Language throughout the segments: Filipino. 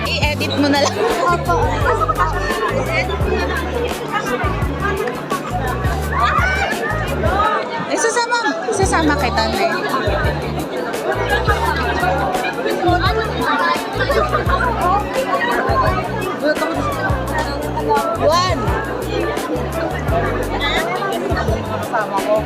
I-edit mo na lang. Sasama kita na eh. One. Kasama ko.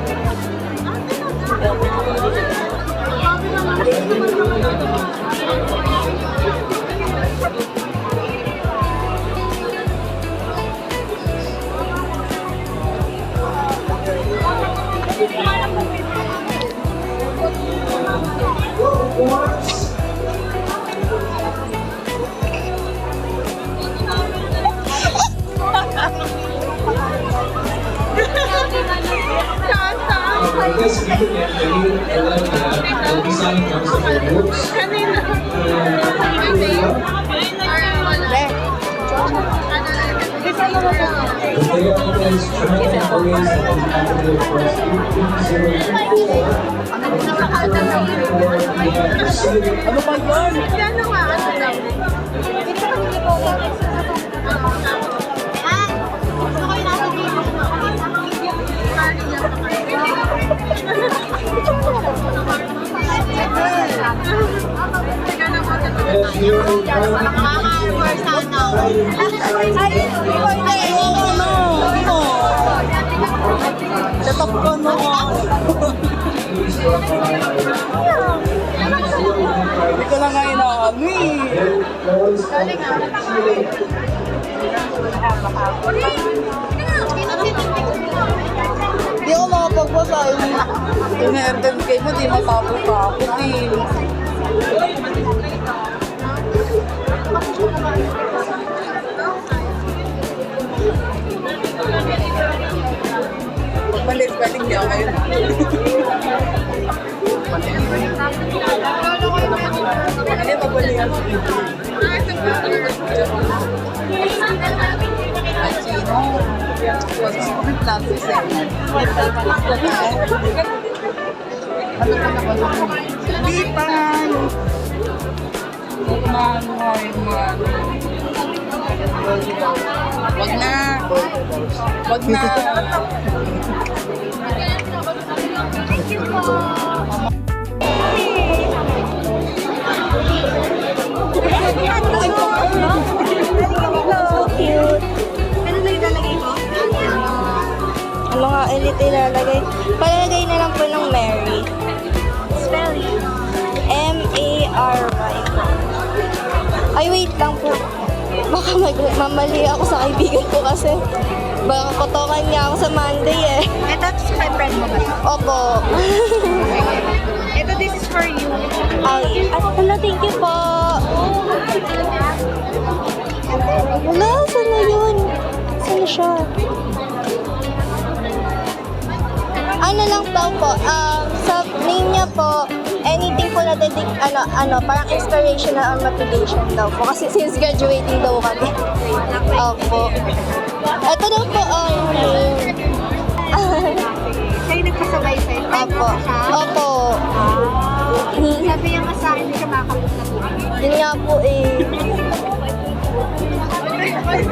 Ano ba yun? Ano nga? Ano daw? Gusto ko yung nasa dito. Tatap ko na. Hindi ko lang nga inaano eh. Hindi ako makapagbasa. Yung haircut kayo mo, di matapos-tapos eh. Pagpalit-palit niya kayo. Hindi, pabalihan. Sino? May classes eh. May classes eh. Ano pa na ba? Hindi pa nga. Wag na. Wag na. Thank you po. Ang mga elite ilalagay. Palalagay na lang po ng Mary. Spelling. M-A-R-Y. Ay, wait lang po. Baka mamali ako sa kaibigan ko kasi baka kotokan niya ako sa Monday eh. Ito, my friend mo ba? Opo. Ito, this is for you. Ay, hello, thank you po. Wala, saan na yun? Saan siya? Ano lang daw po, sa name niya po, anything po na parang inspirational or motivation daw po. Kasi since graduating daw kami. Opo. Ito daw po, name. Kayo nagpasabay sa'yo? Opo. Opo. Sabi niya nga sa akin, hindi siya makakapunta po. Yun nga po eh.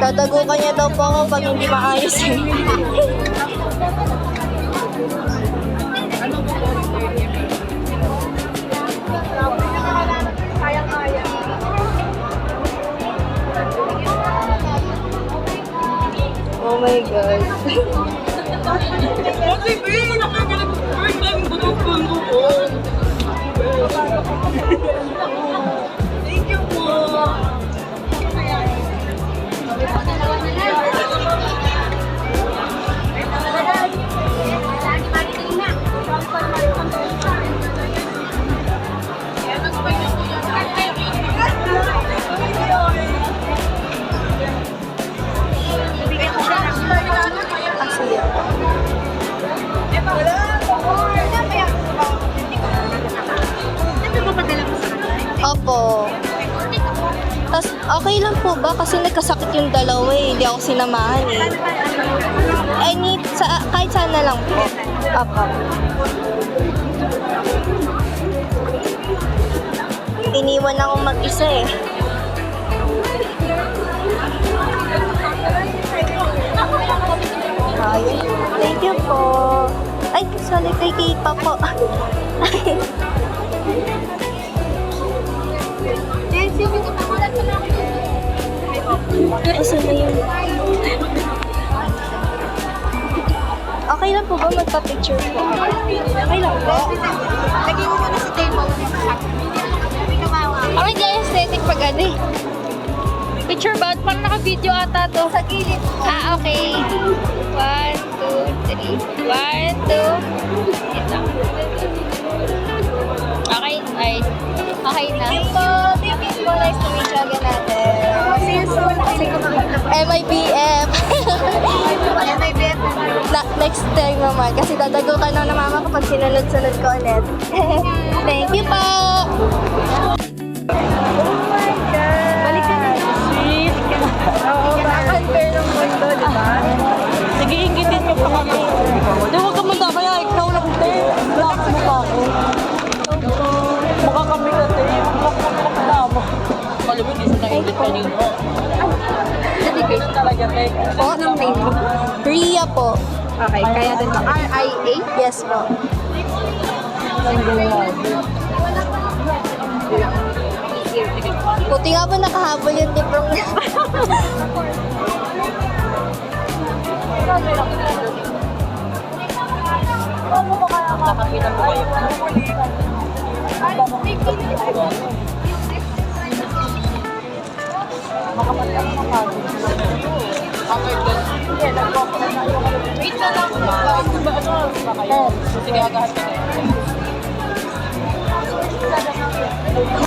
Tatagukan niya daw po ako pag hindi maayos eh. Oh my God. Kasi babe, nakakalit-first time ko ng pundo ko. Thank you po. Sige. Wala. Okay lang po ba? Kasi nagkasakit yung dalawa eh. Hindi ako sinamahan eh. Kahit saan na lang po. Apo. Iniwan ako mag-isa eh. Ayun. Thank you po. Ay, sorry, kay Kita po. Asan na yun? Okay lang po ba magpa-picture po? Okay lang po. Lagay mo muna sa table. Ako hindi aesthetic pag ano eh. Picture ba? Parang naka-video ata to. Sa gilid po. Okay. 1, 2, 3. 1, 2. Ito. Okay. Ay. Okay na. Thank you po. Nice to meet you again natin. See you soon. Kasi ko makita pa. MIBF. MIBF. Next time naman. Kasi dadago ka na mama kapag sinunod-sunod ko ulit. Thank you po. Balik ka na. Sweet. Oo, compare ng mundo, di ba? Sige, ingitin mo pa kami. Di, huwag ka magdamaya. Ikaw lang, te. Black mo pa ako. Mukha kami ka, te. Mukha kami nakadama. Malamig, isa na ingit kanino. Dedication talaga, te. Po? Ria po. Okay, kaya din ba? RIA? Yes po. Buti nga po nakahabol yung diploma niya. Nakapitan ko kayo. Wait na lang. Sige, agahan ka na.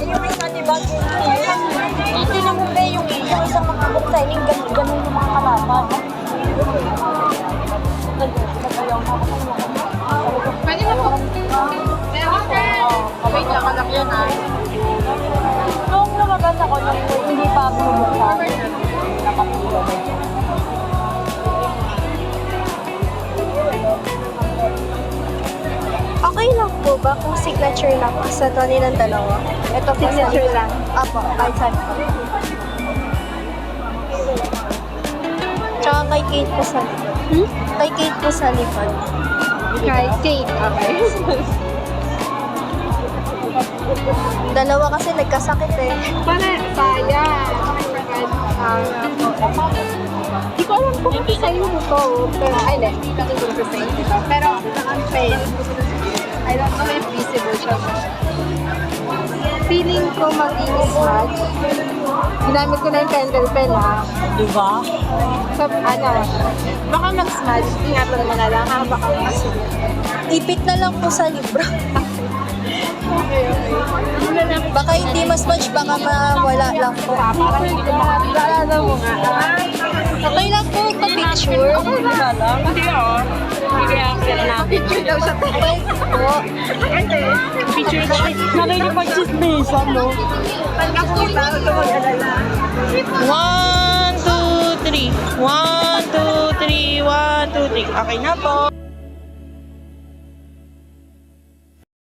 Yung isa, diba? Dito na mo ba yung isang mga book signing, ganun yung mga kalaban. Pwede na po. Wait lang, anak yan ha. Nung lumabas ako, hindi pa ako lumabas. Nakapulong. Okay lang po ba kung signature lang sa Tony ng dalawa? Ito po Signature lang? Apo, kahit saan po. Tsaka kay Kate po sa likod. Kay Kate po sa likod. Kay Kate. Okay. Dalawa kasi nagkasakit eh. Para sayang. Hindi ko alam kung sa'yo mo to. Pero, ay, hindi ko sa sa'yo, diba? Pero, naka-fail. I don't know if visible siya. Feeling ko mag-inis match. Ginamit ko na yung candle pen, ha? Diba? So, baka mag-smudge. Ingatan mo na lang, ha? Baka mag-smudge. Ipit na lang po sa libro. Baka hindi mas much, baka mawala lang po. Parang hindi ko makakilala mo nga. Okay lang po, pa-picture. Hindi ako. Hindi ako sila na. Picture daw siya. Okay po. Picture na. Nakikipag-chismisan, no? Pagkakita, huwag ka mag-alala. 1, 2, 3. 1, 2, 3. 1, 2, 3. Okay na po.